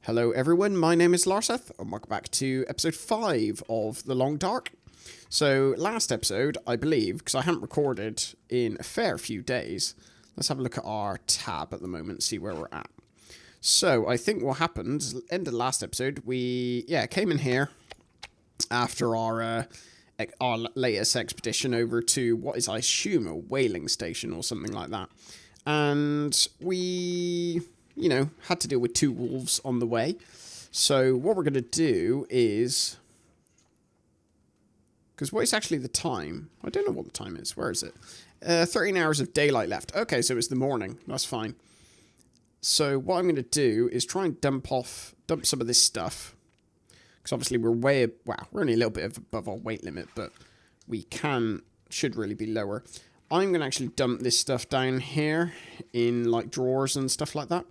Hello everyone, my name is Larseth, and welcome back to episode 5 of The Long Dark. So, last episode, I believe, because I haven't recorded in a fair few days, let's have a look at our tab at the moment, see where we're at. So, I think what happened, end of the last episode, we, came in here after our latest expedition over to what is, I assume, a whaling station or something like that. And we, had to deal with 2 wolves on the way. So what we're going to do is... Because what is actually the time? I don't know what the time is. Where is it? 13 hours of daylight left. Okay, so it's the morning. That's fine. So what I'm going to do is try and dump some of this stuff. Because obviously we're we're only a little bit above our weight limit, but we should really be lower. I'm going to actually dump this stuff down here in like drawers and stuff like that.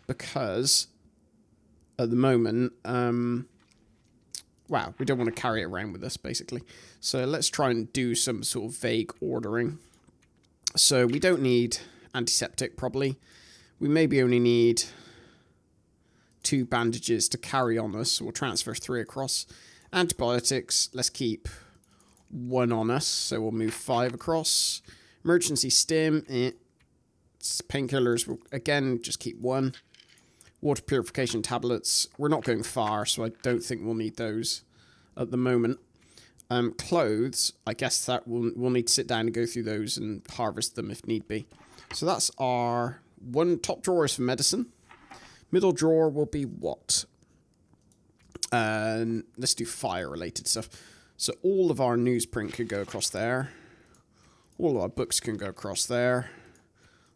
Because at the moment, we don't want to carry it around with us, basically. So let's try and do some sort of vague ordering. So we don't need antiseptic, probably. We maybe only need 2 bandages to carry on us. So we'll transfer 3 across. Antibiotics, let's keep 1 on us. So we'll move 5 across. Emergency stim, painkillers, we'll again just keep 1. Water purification tablets, we're not going far, so I don't think we'll need those at the moment. Clothes, I guess that we'll need to sit down and go through those and harvest them if need be. So that's our top drawer is for medicine. Middle drawer will be what? Let's do fire-related stuff. So all of our newsprint could go across there. All of our books can go across there.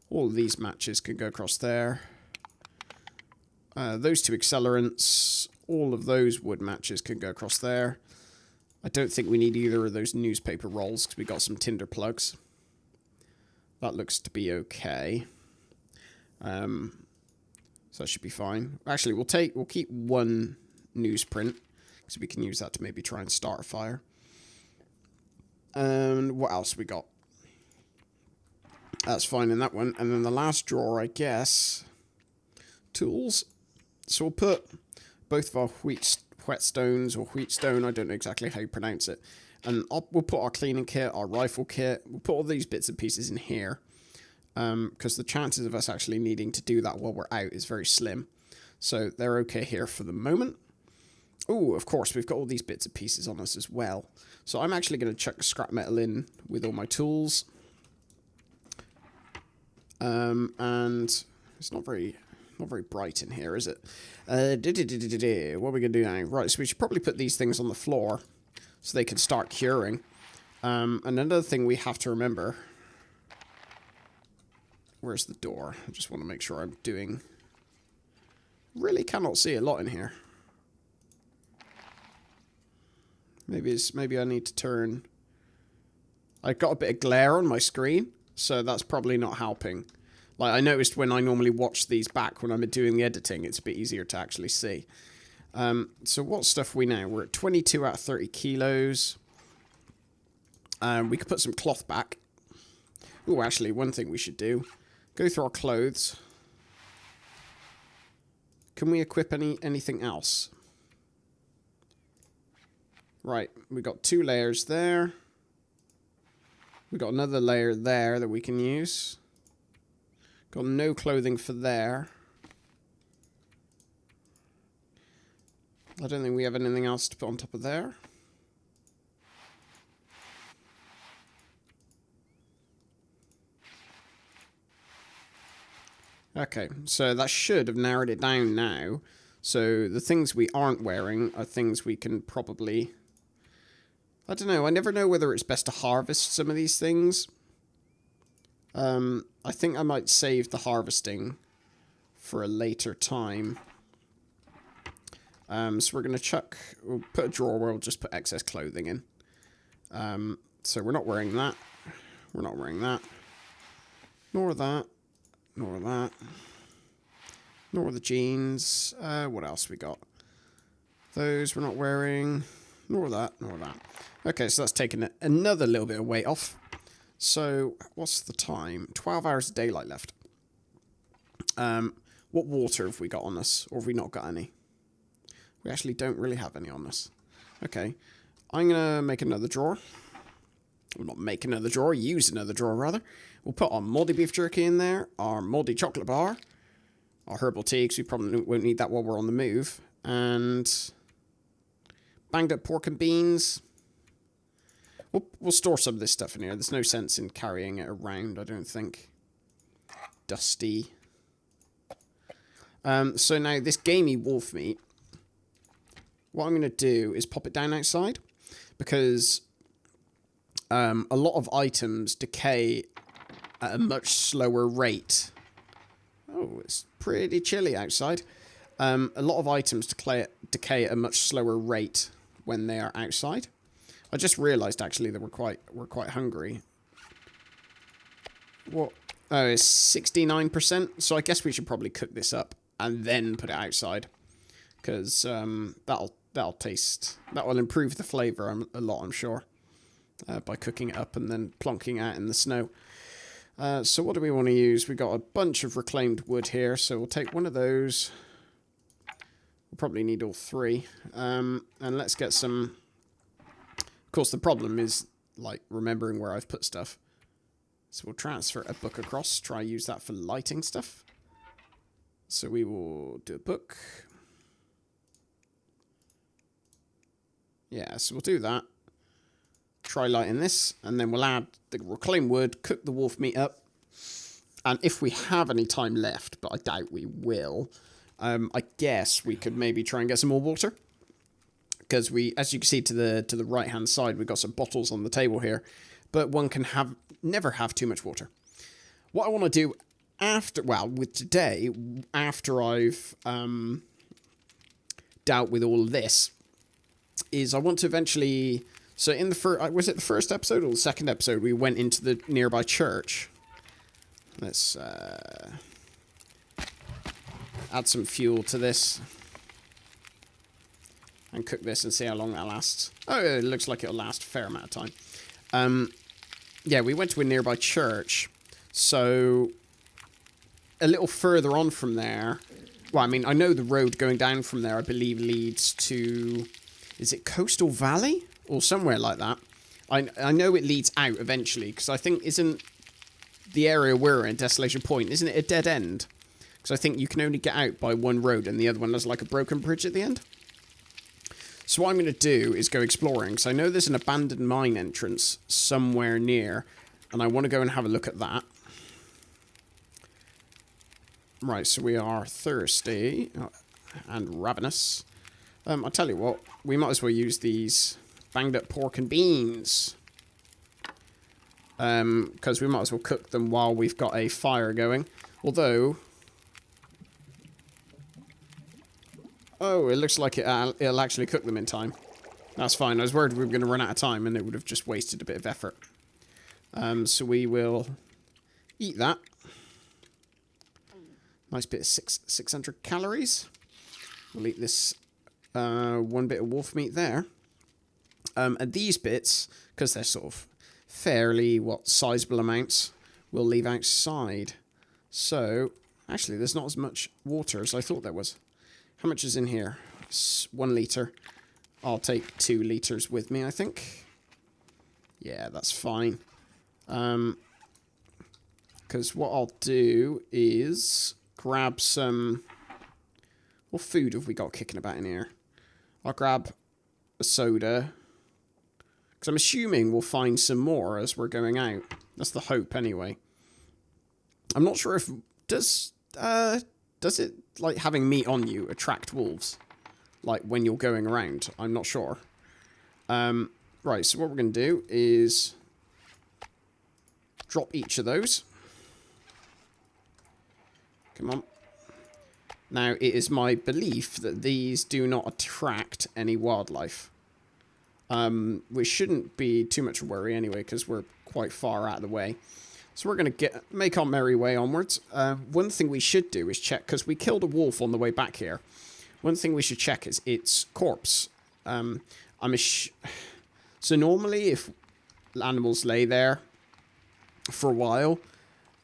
All of these matches can go across there. Those 2 accelerants, all of those wood matches can go across there. I don't think we need either of those newspaper rolls because we got some tinder plugs. That looks to be okay. So that should be fine. Actually, we'll keep 1 newsprint because we can use that to maybe try and start a fire. And what else we got? That's fine in that one. And then the last drawer, I guess, tools. So we'll put both of our whetstones or wheatstone, I don't know exactly how you pronounce it. And we'll put our cleaning kit, our rifle kit. We'll put all these bits and pieces in here. Because the chances of us actually needing to do that while we're out is very slim. So they're okay here for the moment. Oh, of course, we've got all these bits and pieces on us as well. So I'm actually going to chuck scrap metal in with all my tools. And it's not very bright in here, is it? What are we going to do now? Right, so we should probably put these things on the floor so they can start curing. And another thing we have to remember... Where's the door? I just want to make sure I'm doing... Really cannot see a lot in here. Maybe I need to turn... I've got a bit of glare on my screen, so that's probably not helping. Like, I noticed when I normally watch these back when I'm doing the editing, it's a bit easier to actually see. So what stuff are we now? We're at 22 out of 30 kilos. We could put some cloth back. Oh, actually, one thing we should do. Go through our clothes. Can we equip anything else? Right, we got 2 layers there. We got another layer there that we can use. Got no clothing for there. I don't think we have anything else to put on top of there. Okay, so that should have narrowed it down now. So the things we aren't wearing are things we can probably... I don't know, I never know whether it's best to harvest some of these things. I think I might save the harvesting for a later time. So we're going to we'll put a drawer where we'll just put excess clothing in. So we're not wearing that. We're not wearing that. Nor that. Nor that. Nor the jeans. What else we got? Those we're not wearing. Nor that. Nor that. Okay, so that's taken another little bit of weight off. So, what's the time? 12 hours of daylight left. What water have we got on us? Or have we not got any? We actually don't really have any on us. Okay. I'm going to make another drawer. Well, not make another drawer, use another drawer rather. We'll put our mouldy beef jerky in there, our mouldy chocolate bar, our herbal tea, because we probably won't need that while we're on the move, and banged up pork and beans. We'll store some of this stuff in here. There's no sense in carrying it around, I don't think. Dusty. So now this gamey wolf meat, what I'm going to do is pop it down outside, because a lot of items decay at a much slower rate. Oh, it's pretty chilly outside. A lot of items decay at a much slower rate when they are outside. I just realised actually that we're quite hungry. What? Oh, it's 69%. So I guess we should probably cook this up and then put it outside, because that'll improve the flavour a lot, I'm sure, by cooking it up and then plonking out in the snow. So what do we want to use? We've got a bunch of reclaimed wood here, so we'll take one of those. We'll probably need all three. And let's get some... Of course, the problem is, like, remembering where I've put stuff. So we'll transfer a book across, try and use that for lighting stuff. So we will do a book. Yeah, so we'll do that. Try lighting this, and then we'll add the reclaimed wood, cook the wolf meat up. And if we have any time left, but I doubt we will, I guess we could maybe try and get some more water. Because as you can see to the right hand side, we've got some bottles on the table here, but one can never have too much water. What I want to do with today, after I've dealt with all of this, is I want to eventually. So in the was it the first episode or the second episode, we went into the nearby church. Let's add some fuel to this. And cook this and see how long that lasts. Oh, it looks like it'll last a fair amount of time. Yeah, we went to a nearby church. So, a little further on from there... Well, I mean, I know the road going down from there, I believe, leads to... Is it Coastal Valley? Or somewhere like that. I know it leads out eventually, because I think isn't the area we're in, Desolation Point, isn't it a dead end? Because I think you can only get out by one road, and the other one has like a broken bridge at the end. So what I'm going to do is go exploring, because I know there's an abandoned mine entrance somewhere near, and I want to go and have a look at that. Right, so we are thirsty and ravenous. I'll tell you what, we might as well use these banged up pork and beans. Because we might as well cook them while we've got a fire going. Although... Oh, it looks like it'll actually cook them in time. That's fine. I was worried we were going to run out of time and it would have just wasted a bit of effort. So we will eat that. Nice bit of 600 calories. We'll eat this one bit of wolf meat there. And these bits, because they're sort of fairly, sizable amounts, we'll leave outside. So, actually, there's not as much water as I thought there was. How much is in here? 1 litre. I'll take 2 litres with me, I think. Yeah, that's fine. Because what I'll do is grab some... What food have we got kicking about in here? I'll grab a soda. Because I'm assuming we'll find some more as we're going out. That's the hope, anyway. I'm not sure if... Does it, like, having meat on you attract wolves? Like, when you're going around? I'm not sure. Right, so what we're going to do is... drop each of those. Come on. Now, it is my belief that these do not attract any wildlife. Which shouldn't be too much of a worry anyway, because we're quite far out of the way. So we're going to make our merry way onwards. One thing we should do is check, because we killed a wolf on the way back here. One thing we should check is its corpse. So normally, if animals lay there for a while,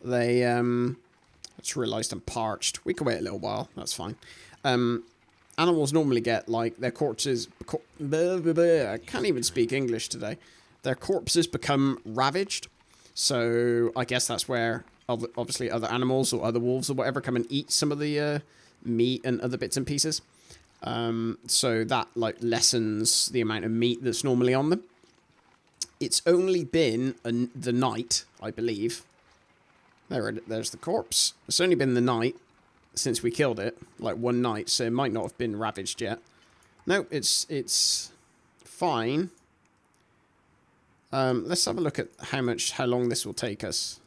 they just realised I'm parched. We can wait a little while. That's fine. Animals normally get, like, their corpses... I can't even speak English today. Their corpses become ravaged. So I guess that's where, obviously, other animals or other wolves or whatever come and eat some of the meat and other bits and pieces. So that, like, lessens the amount of meat that's normally on them. It's only been the night, I believe. There's the corpse. It's only been the night since we killed it. Like, one night, so it might not have been ravaged yet. No, it's fine. Let's have a look at how long this will take us.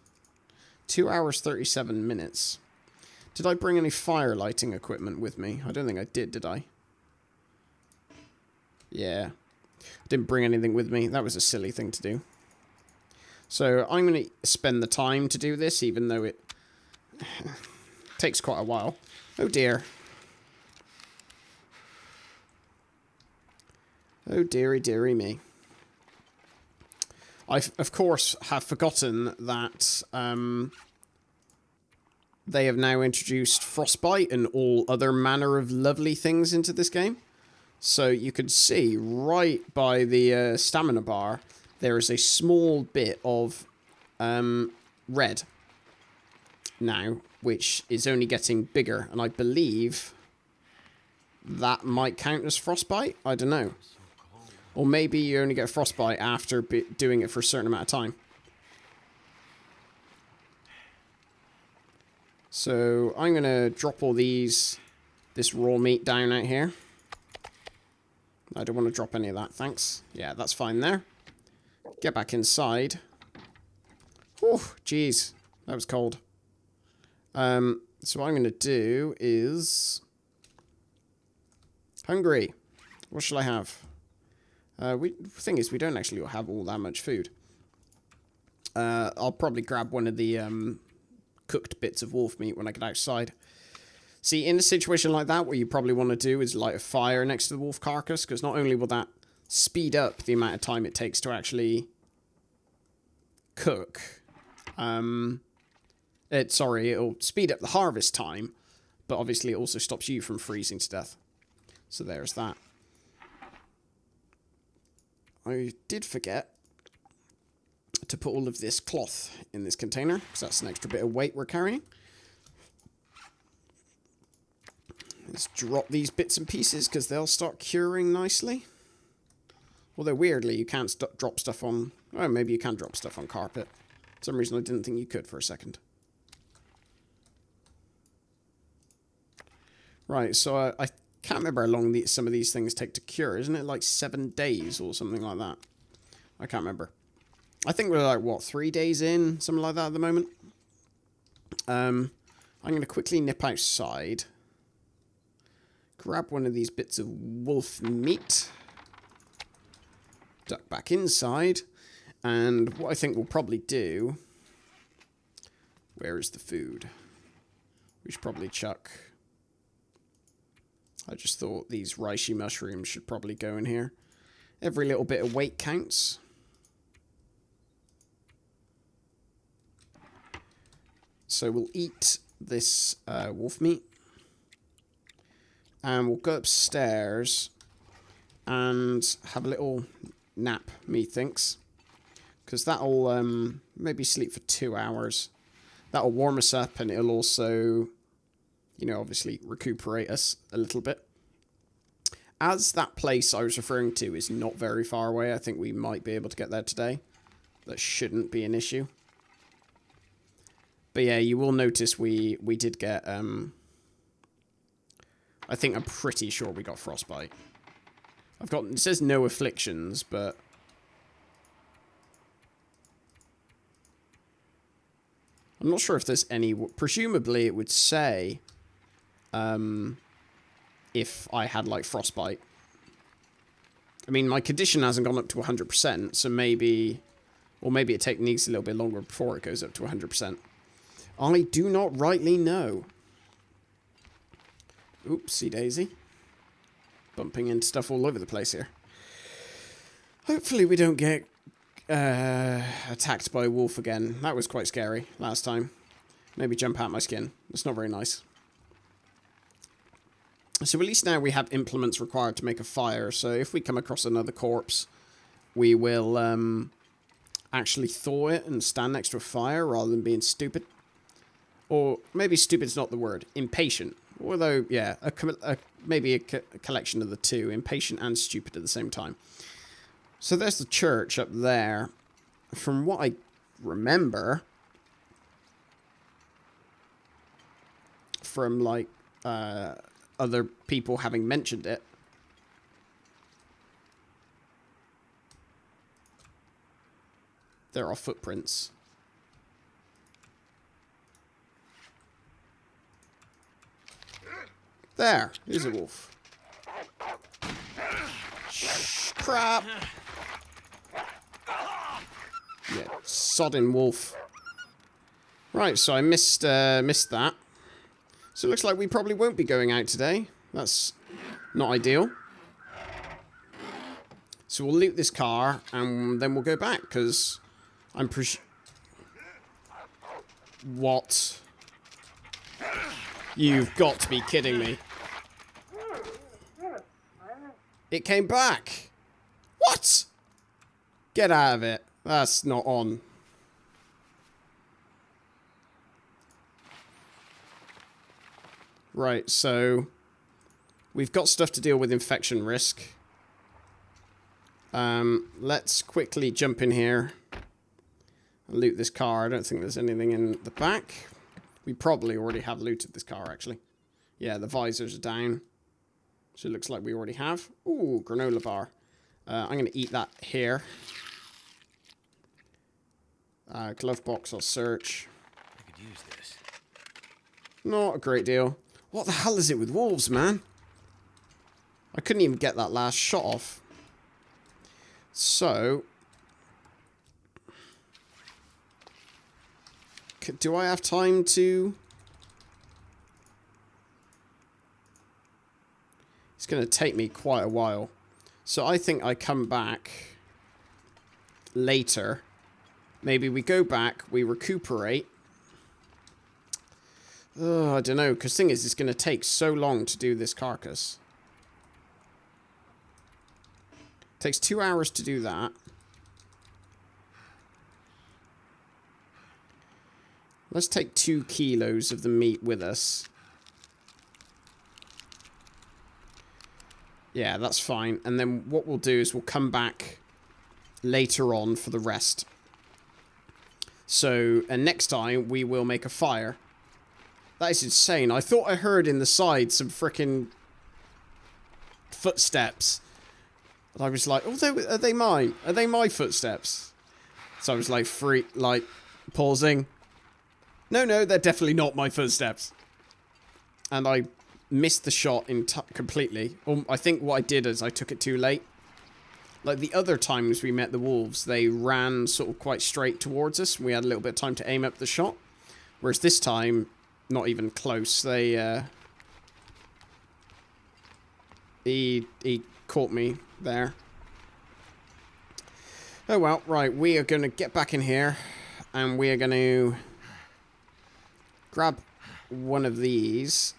2 hours, 37 minutes. Did I bring any fire lighting equipment with me? I don't think I did I? Yeah. Didn't bring anything with me. That was a silly thing to do. So I'm going to spend the time to do this, even though it takes quite a while. Oh dear. Oh dearie, dearie me. I, of course, have forgotten that they have now introduced frostbite and all other manner of lovely things into this game. So you can see right by the stamina bar, there is a small bit of red now, which is only getting bigger. And I believe that might count as frostbite. I don't know. Or maybe you only get frostbite after doing it for a certain amount of time. So I'm going to drop all this raw meat down out here. I don't want to drop any of that, thanks. Yeah, that's fine there. Get back inside. Oh, jeez. That was cold. So what I'm going to do is... Hungry. What shall I have? The thing is, we don't actually have all that much food. I'll probably grab one of the cooked bits of wolf meat when I get outside. See, in a situation like that, what you probably want to do is light a fire next to the wolf carcass, because not only will that speed up the amount of time it takes to actually cook, it'll speed up the harvest time, but obviously it also stops you from freezing to death. So there's that. I did forget to put all of this cloth in this container, because that's an extra bit of weight we're carrying. Let's drop these bits and pieces, because they'll start curing nicely. Although, weirdly, you can't drop stuff on... Oh, maybe you can drop stuff on carpet. For some reason, I didn't think you could for a second. Right, so I can't remember how long some of these things take to cure. Isn't it like 7 days or something like that? I can't remember. I think we're like, what, 3 days in? Something like that at the moment. I'm going to quickly nip outside. Grab one of these bits of wolf meat. Duck back inside. And what I think we'll probably do... Where is the food? We should probably chuck... I just thought these reishi mushrooms should probably go in here. Every little bit of weight counts. So we'll eat this wolf meat. And we'll go upstairs and have a little nap, methinks. Because that'll maybe sleep for 2 hours. That'll warm us up, and it'll also, you know, obviously recuperate us a little bit. As that place I was referring to is not very far away, I think we might be able to get there today. That shouldn't be an issue. But yeah, you will notice we did get... I think I'm pretty sure we got frostbite. It says no afflictions, but... I'm not sure if there's any... Presumably it would say... if I had, like, frostbite. I mean, my condition hasn't gone up to 100%, so maybe... Or maybe it needs a little bit longer before it goes up to 100%. I do not rightly know. Oopsie daisy. Bumping into stuff all over the place here. Hopefully we don't get attacked by a wolf again. That was quite scary last time. Maybe jump out my skin. It's not very nice. So at least now we have implements required to make a fire. So if we come across another corpse, we will actually thaw it and stand next to a fire rather than being stupid. Or maybe stupid's not the word. Impatient. Although, yeah, maybe a collection of the two. Impatient and stupid at the same time. So there's the church up there. From what I remember, from like other people having mentioned it, there are footprints. There, here's a wolf. Shh, crap. Yeah, sodding wolf. Right, so I missed that. So it looks like we probably won't be going out today. That's not ideal. So we'll loot this car and then we'll go back because I'm What? You've got to be kidding me. It came back. What? Get out of it. That's not on. Right, so we've got stuff to deal with infection risk. Let's quickly jump in here and loot this car. I don't think there's anything in the back. We probably already have looted this car, actually. Yeah, the visors are down. So it looks like we already have. Ooh, granola bar. I'm going to eat that here. Glove box, I'll search. I could use this. Not a great deal. What the hell is it with wolves, man? I couldn't even get that last shot off. So... do I have time to... It's going to take me quite a while. So I think I come back later. Maybe we go back, we recuperate. Oh, I don't know, because the thing is, it's going to take so long to do this carcass. It takes 2 hours to do that. Let's take 2 kilos of the meat with us. Yeah, that's fine. And then what we'll do is we'll come back later on for the rest. So, and next time we will make a fire. That is insane. I thought I heard in the side some freaking footsteps. And I was like, oh, are they mine? Are they my footsteps? So I was like, pausing. No, they're definitely not my footsteps. And I missed the shot completely. I think what I did is I took it too late. Like the other times we met the wolves, they ran sort of quite straight towards us. We had a little bit of time to aim up the shot. Whereas this time, not even close. He caught me there. Oh well, right. We are going to get back in here. And we are going to... grab one of these,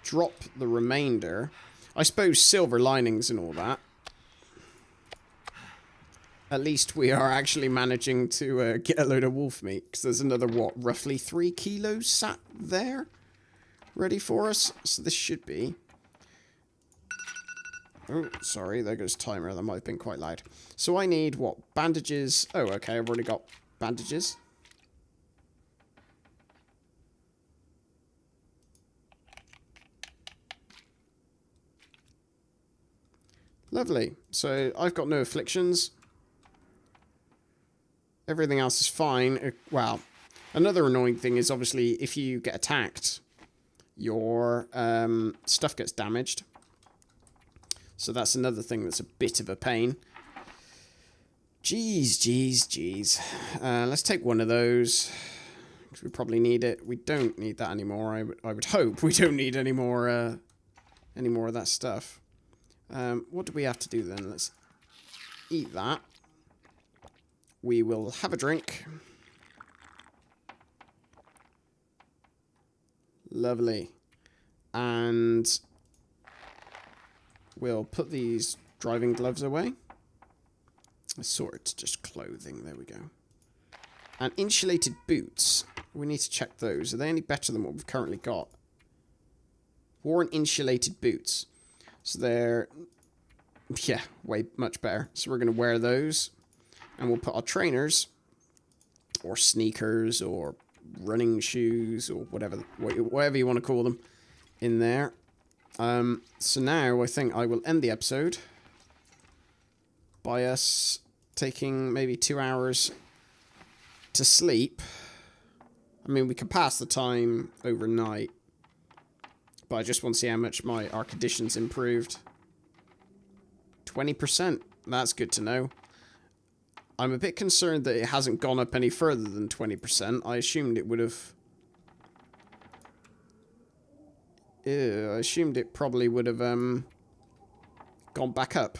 drop the remainder. I suppose silver linings and all that. At least we are actually managing to get a load of wolf meat. Because there's another, what, roughly 3 kilos sat there? Ready for us? So this should be... oh, sorry, there goes timer. That might have been quite loud. So I need, what, bandages? Oh, okay, I've already got bandages. Lovely. So I've got no afflictions. Everything else is fine. Well, another annoying thing is obviously if you get attacked, your stuff gets damaged. So that's another thing that's a bit of a pain. Jeez. Let's take one of those. Because we probably need it. We don't need that anymore. I would hope we don't need any more of that stuff. What do we have to do then? Let's eat that. We will have a drink. Lovely. And we'll put these driving gloves away. Assorted, just clothing. There we go. And insulated boots. We need to check those. Are they any better than what we've currently got? Worn insulated boots. So they're, yeah, way much better. So we're going to wear those. And we'll put our trainers, or sneakers, or running shoes, or whatever you want to call them, in there. So now I think I will end the episode by us taking maybe 2 hours to sleep. I mean, we could pass the time overnight, but I just want to see how much our conditions improved. 20%. That's good to know. I'm a bit concerned that it hasn't gone up any further than 20%. I assumed it would have... I assumed it probably would have gone back up.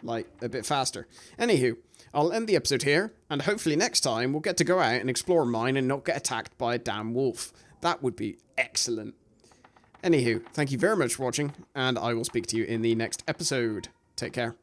Like, a bit faster. Anywho, I'll end the episode here, and hopefully next time we'll get to go out and explore a mine and not get attacked by a damn wolf. That would be excellent. Anywho, thank you very much for watching, and I will speak to you in the next episode. Take care.